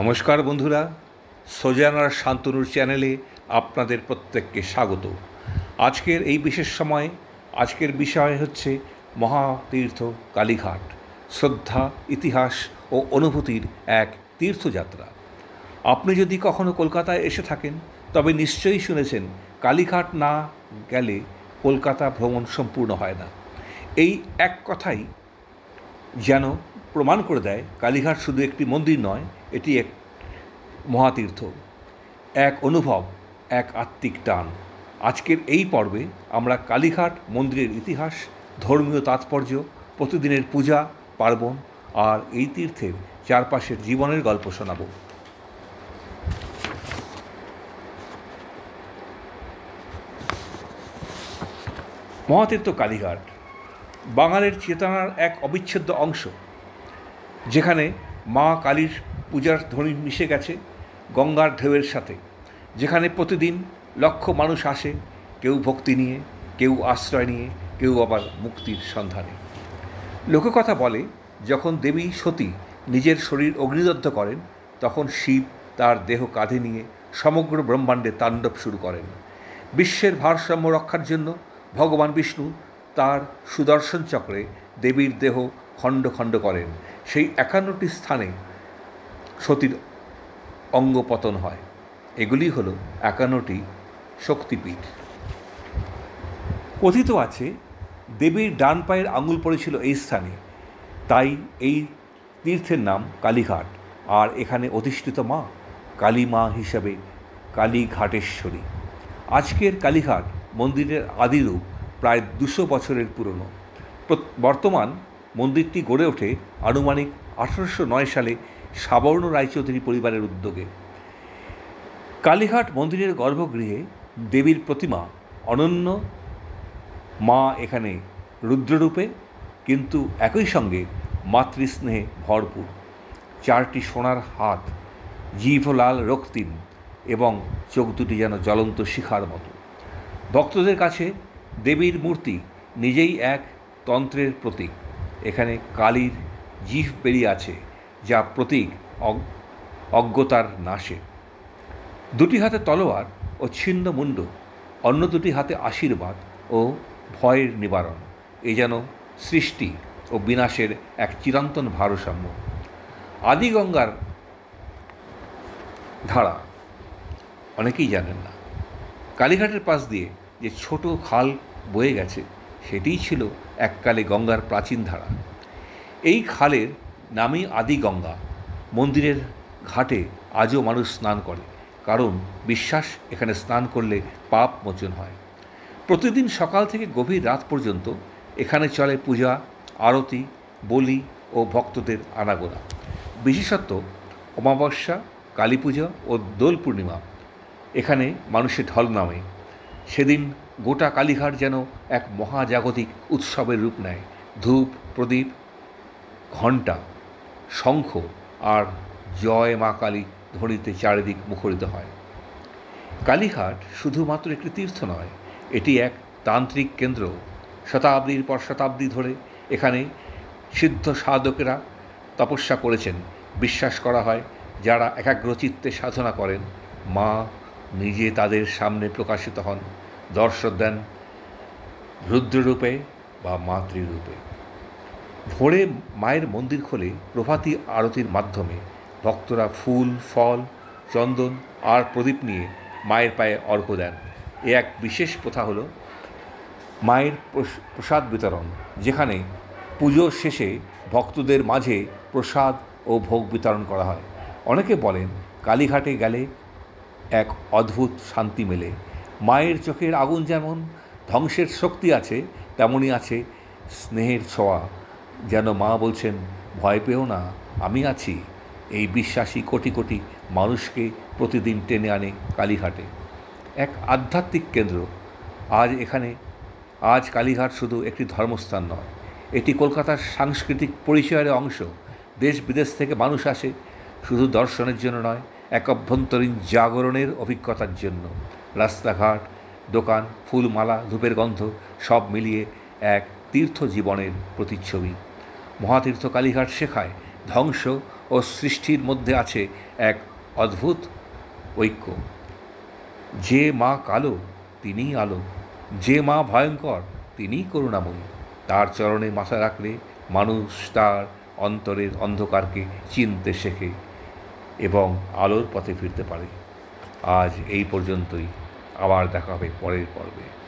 নমস্কার বন্ধুরা, সোজানার শান্তনুর চ্যানেলে আপনাদের প্রত্যেককে স্বাগত। আজকের এই বিশেষ সময়ে আজকের বিষয় হচ্ছে মহাতীর্থ কালীঘাট, শ্রদ্ধা, ইতিহাস ও অনুভূতির এক তীর্থযাত্রা। আপনি যদি কখনো কলকাতায় এসে থাকেন তবে নিশ্চয়ই শুনেছেন কালীঘাট না গেলে কলকাতা ভ্রমণ সম্পূর্ণ হয় না। এই এক কথাই যেন প্রমাণ করে দেয় কালীঘাট শুধু একটি মন্দির নয়, এটি এক মহাতীর্থ, এক অনুভব, এক আত্মিক টান। আজকের এই পর্বে আমরা কালীঘাট মন্দিরের ইতিহাস, ধর্মীয় তাৎপর্য, প্রতিদিনের পূজা পার্বণ আর এই তীর্থের চারপাশের জীবনের গল্প শোনাব। মহাতীর্থ কালীঘাট বাঙালির চেতনার এক অবিচ্ছেদ্য অংশ, যেখানে মা কালীর পূজার ধ্বনি মিশে গেছে গঙ্গার ঢেউয়ের সাথে, যেখানে প্রতিদিন লক্ষ মানুষ আসে, কেউ ভক্তি নিয়ে, কেউ আশ্রয় নিয়ে, কেউ আবার মুক্তির সন্ধানে। লোককথা বলে, যখন দেবী সতী নিজের শরীর অগ্নিদগ্ধ করেন তখন শিব তার দেহ কাঁধে নিয়ে সমগ্র ব্রহ্মাণ্ডে তাণ্ডব শুরু করেন। বিশ্বের ভারসাম্য রক্ষার জন্য ভগবান বিষ্ণু তার সুদর্শন চক্রে দেবীর দেহ খণ্ড খণ্ড করেন। সেই 51টি স্থানে সতীর অঙ্গপতন হয়। এগুলি হল 51টি শক্তিপীঠ। কথিত আছে দেবীর ডান পায়ের আঙুল পড়েছিল এই স্থানে, তাই এই তীর্থের নাম কালীঘাট। আর এখানে অধিষ্ঠিত মা কালী মা হিসাবে কালীঘাটেশ্বরী। আজকের কালীঘাট মন্দিরের আদিরূপ প্রায় 200 বছরের পুরনো। বর্তমান মন্দিরটি গড়ে ওঠে আনুমানিক 1809 সালে সাবর্ণ রায়চৌধুরী পরিবারের উদ্যোগে। কালীঘাট মন্দিরের গর্ভগৃহে দেবীর প্রতিমা অনন্য। মা এখানে রুদ্ররূপে, কিন্তু একই সঙ্গে মাতৃস্নেহে ভরপুর। 4টি সোনার হাত, জিভ লাল রক্তিম এবং চোখ দুটি যেন জ্বলন্ত শিখার মতো। ভক্তদের কাছে দেবীর মূর্তি নিজেই এক তন্ত্রের প্রতীক। এখানে কালীর জিভ বেরিয়ে আছে, যা প্রতীক অজ্ঞতার নাশের। 2টি হাতে তলোয়ার ও ছিন্ন মুণ্ড, অন্য 2টি হাতে আশীর্বাদ ও ভয়ের নিবারণ। এ যেন সৃষ্টি ও বিনাশের এক চিরন্তন ভারসাম্য। আদিগঙ্গার ধারা অনেকেই জানেন না। কালীঘাটের পাশ দিয়ে যে ছোট খাল বয়ে গেছে, সেটিই ছিল এককালে গঙ্গার প্রাচীন ধারা। এই খালের নামই আদিগঙ্গা। মন্দিরের ঘাটে আজও মানুষ স্নান করে, কারণ বিশ্বাস এখানে স্নান করলে পাপ মোচন হয়। প্রতিদিন সকাল থেকে গভীর রাত পর্যন্ত এখানে চলে পূজা, আরতি, বলি ও ভক্তদের আনাগোনা। বিশেষত অমাবস্যা, কালী পূজা ও দোল পূর্ণিমা এখানে মানুষের ঢল নামে। সেদিন গোটা কালীঘাট যেন এক মহাজাগতিক উৎসবের রূপ নেয়। ধূপ, প্রদীপ, ঘণ্টা, শঙ্খ আর জয় মা কালী ধ্বনিতে চারিদিক মুখরিত হয়। কালীঘাট শুধুমাত্র একটি তীর্থ নয়, এটি এক তান্ত্রিক কেন্দ্র। শতাব্দীর পর শতাব্দী ধরে এখানে সিদ্ধ সাধকেরা তপস্যা করেছেন। বিশ্বাস করা হয়, যারা একাগ্রচিত্তে সাধনা করেন, মা নিজে তাদের সামনে প্রকাশিত হন, দর্শন দেন, রুদ্ররূপে বা মাতৃরূপে। ভোরে মায়ের মন্দির খোলে প্রভাতী আরতির মাধ্যমে। ভক্তরা ফুল, ফল, চন্দন আর প্রদীপ নিয়ে মায়ের পায়ে অর্ঘ্য দেন। এ এক বিশেষ প্রথা হলো মায়ের প্রসাদ বিতরণ, যেখানে পুজোর শেষে ভক্তদের মাঝে প্রসাদ ও ভোগ বিতরণ করা হয়। অনেকে বলেন, কালীঘাটে গেলে এক অদ্ভুত শান্তি মেলে। মায়ের চোখের আগুন যেমন ধ্বংসের শক্তি আছে, তেমনই আছে স্নেহের ছোঁয়া। যেন মা বলছেন, ভয় পেও না, আমি আছি। এই বিশ্বাসী কোটি কোটি মানুষকে প্রতিদিন টেনে আনে কালীঘাটে। এক আধ্যাত্মিক কেন্দ্র। আজ কালীঘাট শুধু একটি ধর্মস্থান নয়, এটি কলকাতার সাংস্কৃতিক পরিচয়ের অংশ। দেশ বিদেশ থেকে মানুষ আসে শুধু দর্শনের জন্য নয়, এক অভ্যন্তরীণ জাগরণের অভিজ্ঞতার জন্য। রাস্তাঘাট, দোকান, ফুলমালা, ধূপের গন্ধ সব মিলিয়ে এক তীর্থ জীবনের প্রতিচ্ছবি। মহাতীর্থ কালীঘাট শেখায় ধ্বংস ও সৃষ্টির মধ্যে আছে এক অদ্ভুত ঐক্য। যে মা কালো তিনিই আলো, যে মা ভয়ঙ্কর তিনিই করুণাময়ী। তার চরণে মাথা রাখলে মানুষ তার অন্তরের অন্ধকারকে চিনতে শেখে এবং আলোর পথে ফিরতে পারে। আজ এই পর্যন্তই, আবার দেখা হবে পরের পর্বে।